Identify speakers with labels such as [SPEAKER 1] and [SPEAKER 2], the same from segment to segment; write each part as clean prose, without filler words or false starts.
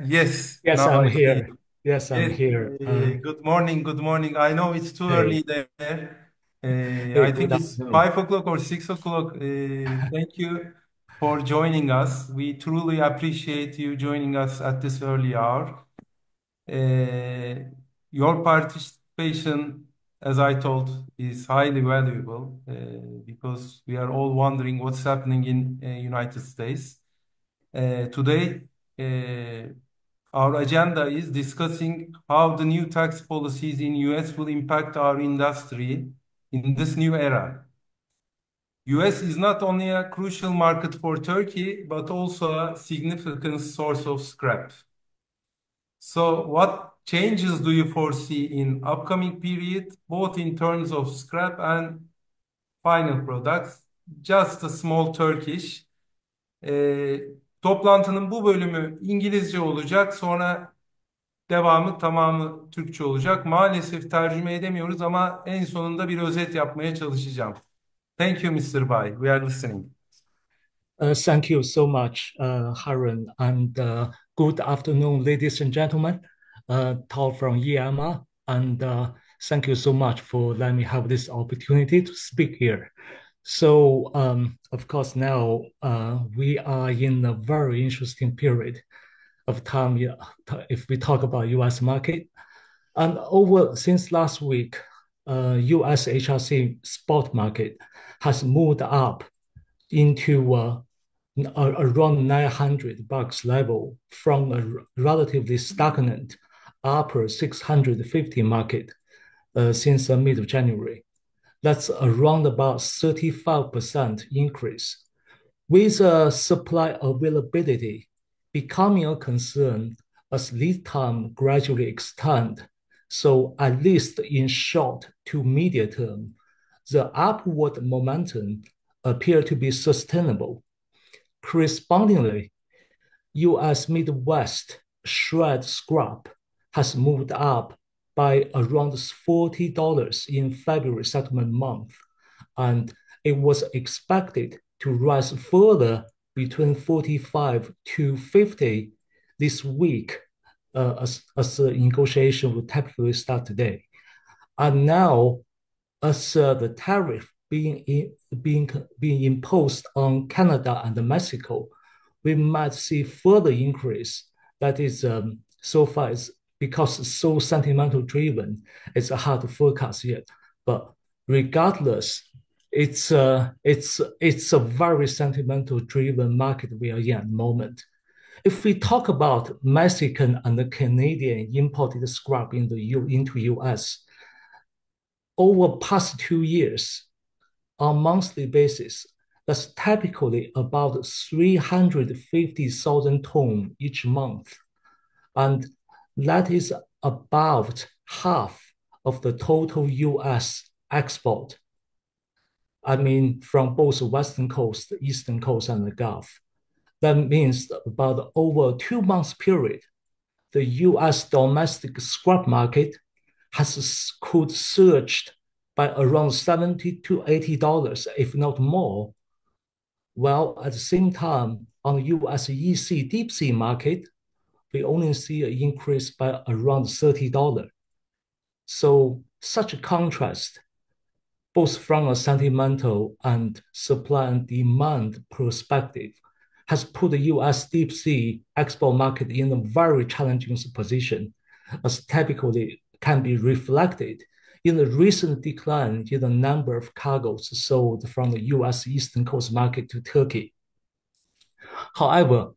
[SPEAKER 1] Yes,
[SPEAKER 2] Yes,
[SPEAKER 1] now
[SPEAKER 2] I'm
[SPEAKER 1] I see.
[SPEAKER 2] here. Yes, I'm
[SPEAKER 1] Yes,
[SPEAKER 2] here.
[SPEAKER 1] good morning, good morning. I know it's too early
[SPEAKER 2] Hey,
[SPEAKER 1] there.
[SPEAKER 2] hey,
[SPEAKER 1] I
[SPEAKER 2] good
[SPEAKER 1] think it's
[SPEAKER 2] afternoon.
[SPEAKER 1] 5 o'clock or 6 o'clock. Thank you for joining us. We truly appreciate you joining us at this early hour. Uh, your participation, as I told, is highly valuable because we are all wondering what's happening in United States. Today, our agenda is discussing how the new tax policies in US will impact our industry in this new era. US is not only a crucial market for Turkey, but also a significant source of scrap. So what changes do you foresee in upcoming period, both in terms of scrap and final products? Just a small Turkish. Toplantının bu bölümü İngilizce olacak. Sonra devamı tamamı Türkçe olacak. Maalesef tercüme edemiyoruz ama en sonunda bir özet yapmaya çalışacağım. Thank you, Mr. Bai. We are listening.
[SPEAKER 2] Thank you so much, Harun, and good afternoon, ladies and gentlemen. Tao from EMR, and thank you so much for letting me have this opportunity to speak here. So, of course, now we are in a very interesting period of time. Yeah, if we talk about U.S. market, and over since last week, U.S. HRC spot market has moved up into around $900 level from a relatively stagnant upper 650 market since the mid of January. That's around about 35% increase. With supply availability becoming a concern as lead time gradually extend, so at least in short to medium term, the upward momentum appear to be sustainable. Correspondingly, U.S. Midwest shred scrap has moved up by around $40 in February settlement month, and it was expected to rise further between 45 to 50 this week as the negotiation will typically start today. And now, as the tariff being imposed on Canada and Mexico, we might see further increase. That is, so far it's because it's so sentimental driven, it's hard to forecast yet. But regardless, it's a very sentimental driven market we are in at the moment. If we talk about Mexican and Canadian imported scrap into US, over past 2 years, on monthly basis, that's typically about 350,000 tons each month. And that is about half of the total US export. I mean, from both Western coast, Eastern coast, and the Gulf. That means about over 2 months period, the US domestic scrap market could surge by around $70 to $80, if not more. While at the same time, on the US EC deep sea market, we only see an increase by around $30. So such a contrast, both from a sentimental and supply and demand perspective, has put the US deep sea export market in a very challenging position, as typically can be reflected in the recent decline in the number of cargoes sold from the US Eastern Coast market to Turkey. However,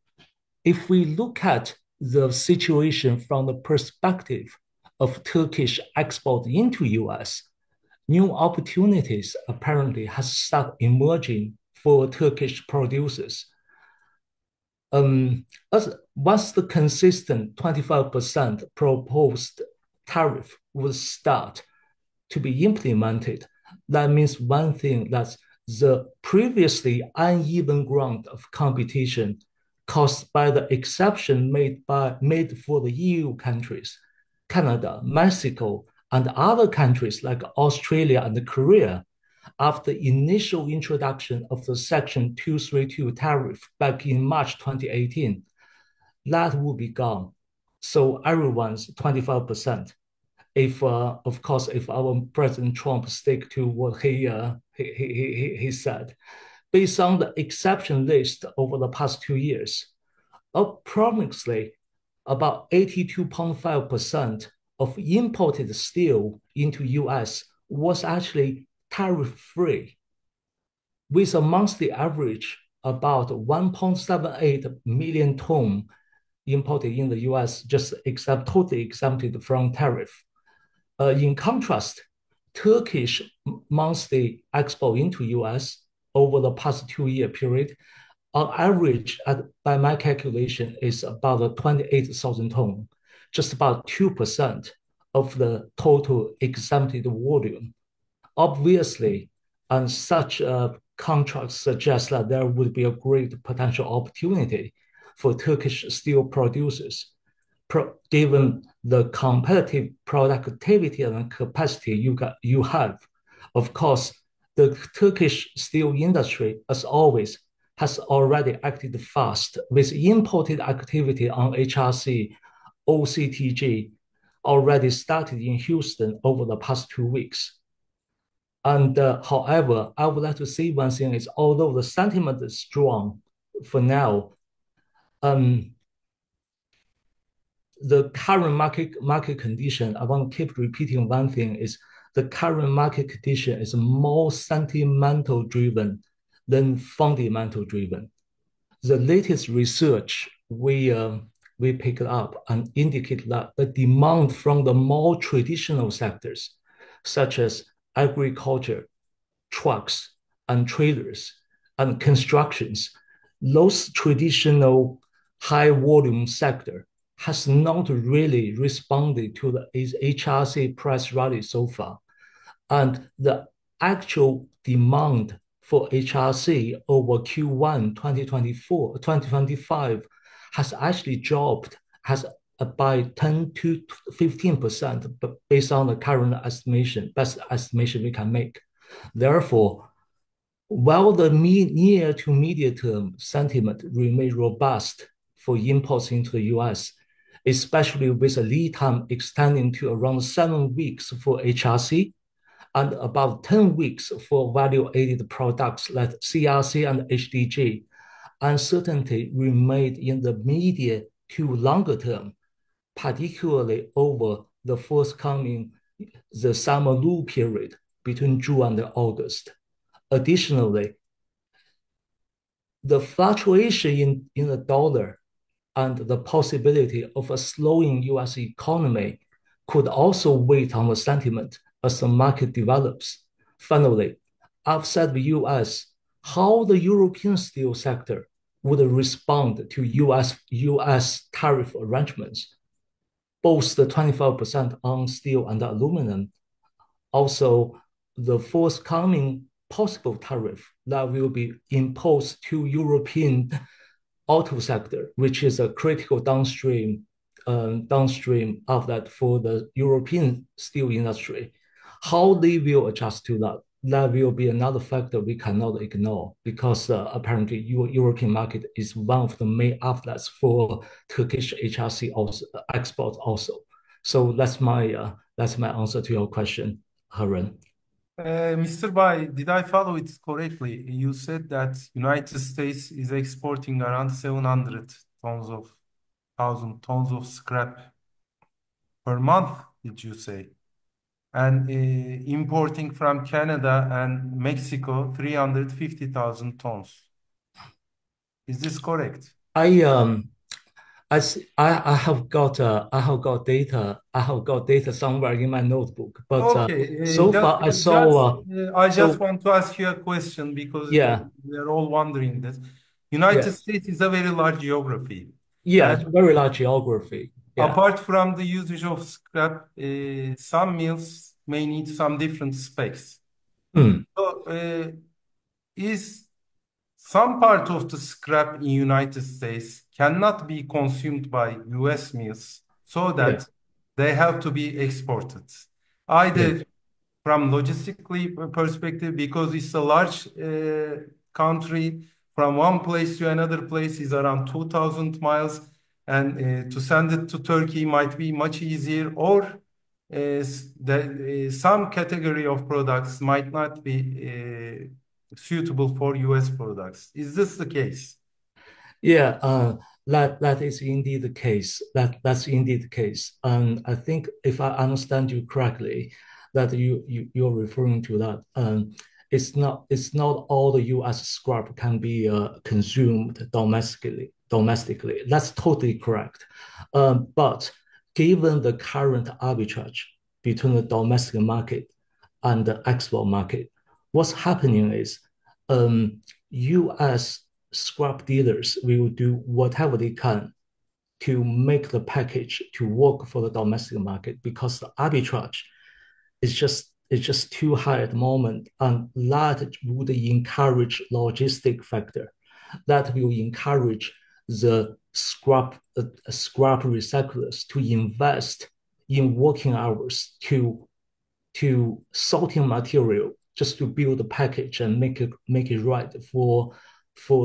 [SPEAKER 2] if we look at the situation from the perspective of Turkish export into US, new opportunities apparently has started emerging for Turkish producers. As once the consistent 25% proposed tariff would start to be implemented, that means one thing, that the previously uneven ground of competition caused by the exception made for the EU countries, Canada, Mexico, and other countries like Australia and Korea after initial introduction of the Section 232 tariff back in March 2018. that will be gone. So everyone's 25%. If of course, if our President Trump stick to what he said, based on the exception list over the past 2 years, approximately about 82.5% of imported steel into US was actually tariff-free, with a monthly average about 1.78 million ton imported in the US, just totally exempted from tariff. In contrast, Turkish monthly export into US over the past 2 year period, on average, by my calculation, is about 28,000 tons, just about 2% of the total exempted volume. Obviously, and such contracts suggest that there would be a great potential opportunity for Turkish steel producers, given the competitive productivity and capacity you have. Of course, the Turkish steel industry, as always, has already acted fast with imported activity on HRC, OCTG already started in Houston over the past 2 weeks. And however, I would like to say one thing is, although the sentiment is strong for now, the current market condition, I want to keep repeating one thing, is the current market condition is more sentimental driven than fundamental driven. The latest research we picked up and indicate that the demand from the more traditional sectors, such as agriculture, trucks, and traders, and constructions, those traditional high volume sector has not really responded to the HRC price rally so far. And the actual demand for HRC over Q1 2024, 2025 has actually dropped by 10 to 15%, but based on the current estimation, best estimation we can make. Therefore, while the near to medium term sentiment remains robust for imports into the US, especially with a lead time extending to around 7 weeks for HRC and about 10 weeks for value-added products like CRC and HDG, uncertainty remained in the medium to longer term, particularly over the forthcoming the summer lull period between June and August. Additionally, the fluctuation in the dollar and the possibility of a slowing US economy could also weigh on the sentiment as the market develops. Finally, outside the US, how the European steel sector would respond to US tariff arrangements, both the 25% on steel and aluminum, also the forthcoming possible tariff that will be imposed to European auto sector, which is a critical downstream of that for the European steel industry. How they will adjust to that, that will be another factor we cannot ignore, because apparently European market is one of the main outlets for Turkish HRC exports also. So that's my answer to your question, Harun.
[SPEAKER 1] Mr. Bai, did I follow it correctly? You said that United States is exporting around 700,000 tons of scrap per month, did you say? And importing from Canada and Mexico 350,000 tons. Is this correct?
[SPEAKER 2] I have got data somewhere in my notebook, but
[SPEAKER 1] Okay,
[SPEAKER 2] so far I saw
[SPEAKER 1] I just
[SPEAKER 2] so
[SPEAKER 1] want to ask you a question because
[SPEAKER 2] yeah,
[SPEAKER 1] we are all wondering this. United
[SPEAKER 2] yes,
[SPEAKER 1] States is a very large geography,
[SPEAKER 2] yeah, it's
[SPEAKER 1] and
[SPEAKER 2] very large geography. Yeah.
[SPEAKER 1] apart from the usage of scrap, some mills may need some different specs.
[SPEAKER 2] Hmm.
[SPEAKER 1] So, is some part of the scrap in United States cannot be consumed by US mills so
[SPEAKER 2] Yeah.
[SPEAKER 1] that they have to be exported.
[SPEAKER 2] Yeah.
[SPEAKER 1] Either from logistically perspective, because it's a large country, from one place to another place is around 2,000 miles. and to send it to Turkey might be much easier, or some category of products might not be suitable for US products. Is this the case?
[SPEAKER 2] Yeah, that is indeed the case. That's indeed the case. And I think if I understand you correctly, that you're referring to that. It's not all the U.S. scrap can be consumed domestically. That's totally correct. But given the current arbitrage between the domestic market and the export market, what's happening is U.S. scrap dealers will do whatever they can to make the package to work for the domestic market because the arbitrage is just too high at the moment, and that would encourage logistic factor. That will encourage the scrap recyclers to invest in working hours to sorting material just to build the package and make it right for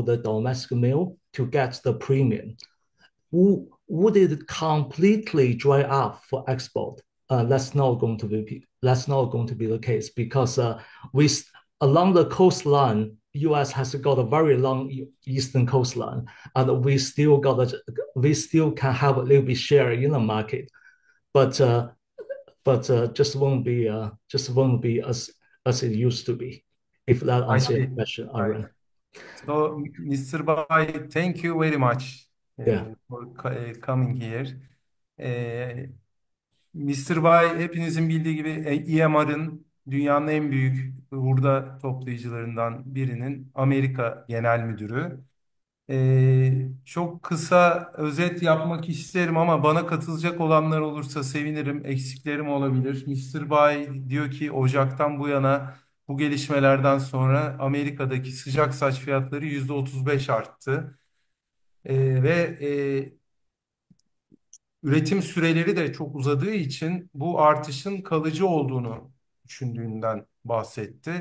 [SPEAKER 2] the domestic mill to get the premium. Would it completely dry up for export? That's not going to be the case because with along the coastline, U.S. has got a very long eastern coastline, and we still can have a little bit share in the market, but just won't be as it used to be. If that
[SPEAKER 1] I
[SPEAKER 2] answers your
[SPEAKER 1] see.
[SPEAKER 2] question,
[SPEAKER 1] Right.
[SPEAKER 2] Aaron.
[SPEAKER 1] So, Mr. Bai, thank you very much
[SPEAKER 2] Yeah.
[SPEAKER 1] for coming here. Mr. Bai hepinizin bildiği gibi EMR'ın dünyanın en büyük hurda toplayıcılarından birinin Amerika Genel Müdürü. Çok kısa özet yapmak isterim ama bana katılacak olanlar olursa sevinirim. Eksiklerim olabilir. Mr. Bay diyor ki Ocak'tan bu yana bu gelişmelerden sonra Amerika'daki sıcak saç fiyatları %35 arttı. Ve üretim süreleri de çok uzadığı için bu artışın kalıcı olduğunu düşündüğünden bahsetti.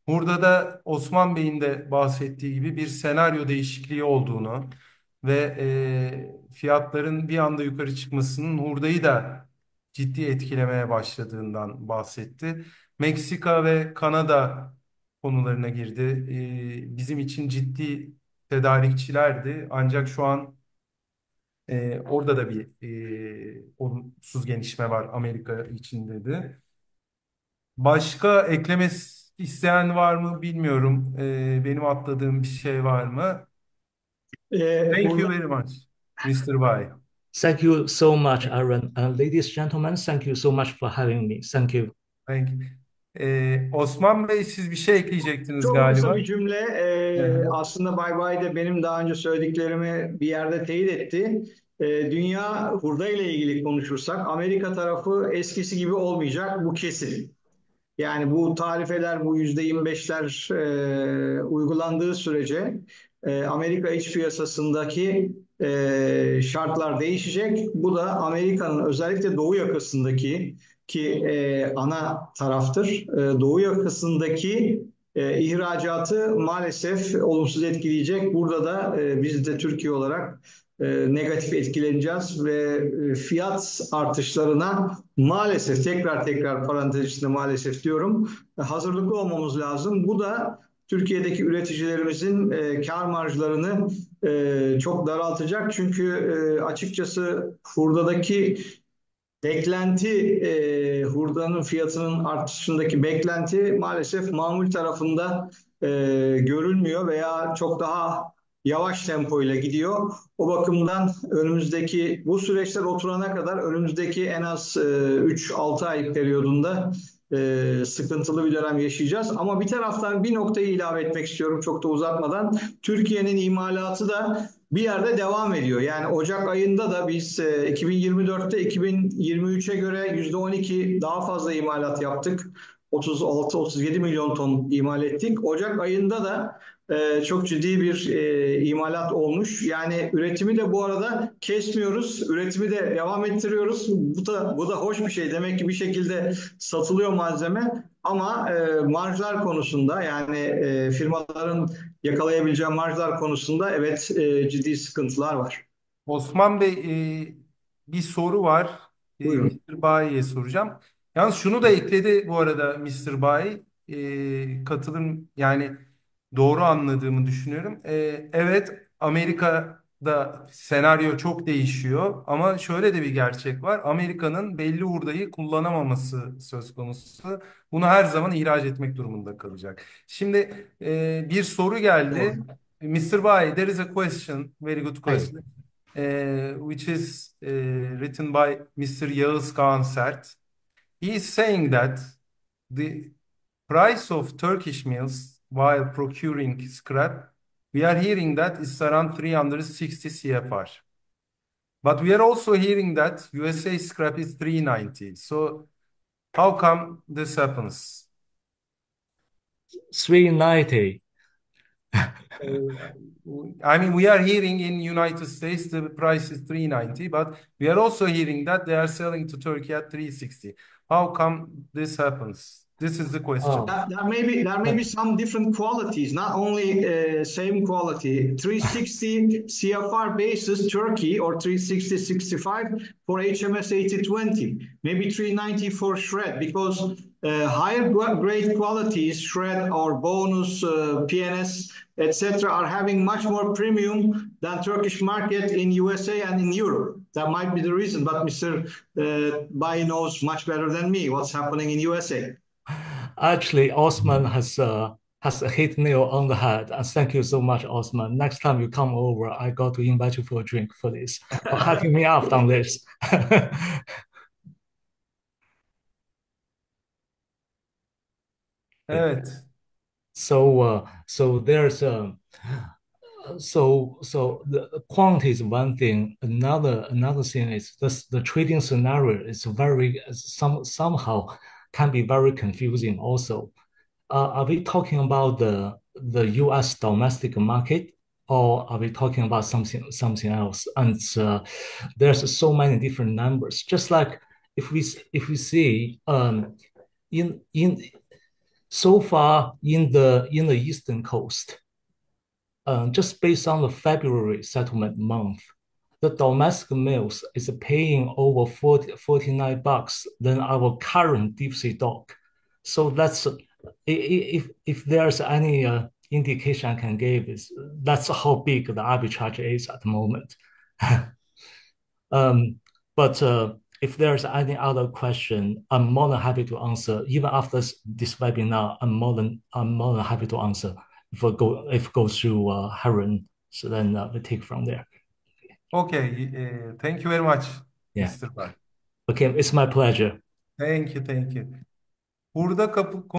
[SPEAKER 1] Burada da Osman Bey'in de bahsettiği gibi bir senaryo değişikliği olduğunu ve fiyatların bir anda yukarı çıkmasının hurdayı da ciddi etkilemeye başladığından bahsetti. Meksika ve Kanada konularına girdi. Bizim için ciddi tedarikçilerdi. Ancak şu an orada da bir olumsuz gelişme var Amerika için dedi. Başka eklemek isteyen var mı bilmiyorum. Benim atladığım bir şey var mı? Thank you
[SPEAKER 2] Burada
[SPEAKER 1] very much, Mr. Bai.
[SPEAKER 2] Thank you so much, Aaron. Ladies and gentlemen, thank you so much for having me. Thank you.
[SPEAKER 1] Thank you. Osman Bey siz bir şey ekleyecektiniz
[SPEAKER 3] Çok kısa
[SPEAKER 1] galiba.
[SPEAKER 3] bir cümle.
[SPEAKER 1] Aha.
[SPEAKER 3] Aslında Bay Bay de benim daha önce söylediklerimi bir yerde teyit etti. Dünya hurda ile ilgili konuşursak Amerika tarafı eskisi gibi olmayacak, bu kesin. Yani bu tarifeler, bu %25'ler uygulandığı sürece Amerika iç piyasasındaki şartlar değişecek. Bu da Amerika'nın özellikle doğu yakasındaki ana taraftır. Doğu yakasındaki ihracatı maalesef olumsuz etkileyecek. Burada da biz de Türkiye olarak negatif etkileneceğiz ve fiyat artışlarına maalesef tekrar parantez içinde maalesef diyorum hazırlıklı olmamız lazım. Bu da Türkiye'deki üreticilerimizin kar marjlarını çok daraltacak. Çünkü açıkçası hurdadaki beklenti, hurdanın fiyatının artışındaki beklenti maalesef mamul tarafında görülmüyor veya çok daha yavaş tempoyla gidiyor. O bakımdan önümüzdeki bu süreçler oturana kadar önümüzdeki en az 3-6 ay periyodunda sıkıntılı bir dönem yaşayacağız. Ama bir taraftan bir noktayı ilave etmek istiyorum çok da uzatmadan. Türkiye'nin imalatı da bir yerde devam ediyor. Yani Ocak ayında da biz 2024'te 2023'e göre %12 daha fazla imalat yaptık. 36-37 milyon ton imal ettik. Ocak ayında da çok ciddi bir imalat olmuş. Yani üretimi de bu arada kesmiyoruz. Üretimi de devam ettiriyoruz. Bu da hoş bir şey. Demek ki bir şekilde satılıyor malzeme. Ama marjlar konusunda yani firmaların yakalayabileceği marjlar konusunda evet ciddi sıkıntılar var.
[SPEAKER 1] Osman Bey, bir soru var.
[SPEAKER 3] Buyurun.
[SPEAKER 1] Mr. Bayi'ye soracağım. Yalnız şunu da ekledi bu arada Mr. Bayi. Katılım yani doğru anladığımı düşünüyorum. Evet, Amerika'da senaryo çok değişiyor ama şöyle de bir gerçek var. Amerika'nın belli hurdayı kullanamaması söz konusu. Bunu her zaman ihraç etmek durumunda kalacak. Şimdi bir soru geldi.
[SPEAKER 3] Doğru.
[SPEAKER 1] Mr. Bai, there is a question, very good
[SPEAKER 2] はい。
[SPEAKER 1] question, which is written by Mr. Yağız Kağan Sert. He is saying that the price of Turkish mills while procuring scrap, we are hearing that it's around 360 CFR. But we are also hearing that USA scrap is 390. So how come this happens?
[SPEAKER 2] 390.
[SPEAKER 1] I mean, we are hearing in United States the price is 390, but we are also hearing that they are selling to Turkey at 360. How come this happens? This is the question.
[SPEAKER 2] Oh,
[SPEAKER 3] There may be some different qualities, not only same quality. 360 CFR basis Turkey or 360-65 for HMS 8020. Maybe 390 for shred because higher grade qualities, shred or bonus, PNS, etc., are having much more premium than Turkish market in USA and in Europe. That might be the reason, but Mr. Bai knows much better than me what's happening in USA.
[SPEAKER 2] actually, Osman has hit nail on the head. And thank you so much, Osman. Next time you come over, I got to invite you for a drink for this, for hyping me up on this.
[SPEAKER 1] Evet.
[SPEAKER 2] So there's so the quantity is one thing. Another thing is this: the trading scenario is very somehow can be very confusing. Also, are we talking about the U.S. domestic market, or are we talking about something else? And there's so many different numbers. Just like if we see in so far in the eastern coast, just based on the February settlement month, the domestic mills is paying over 49 bucks than our current deep sea dock. So that's if there's any indication I can give is that's how big the arbitrage is at the moment. um, but if there's any other question, I'm more than happy to answer. Even after this webinar, I'm more than happy to answer if it goes through Harun. So then we take from there.
[SPEAKER 1] Okay. Thank you very much,
[SPEAKER 2] Yeah.
[SPEAKER 1] Mr. Bai.
[SPEAKER 2] Okay, it's my pleasure.
[SPEAKER 1] Thank you, thank you. Burada kapı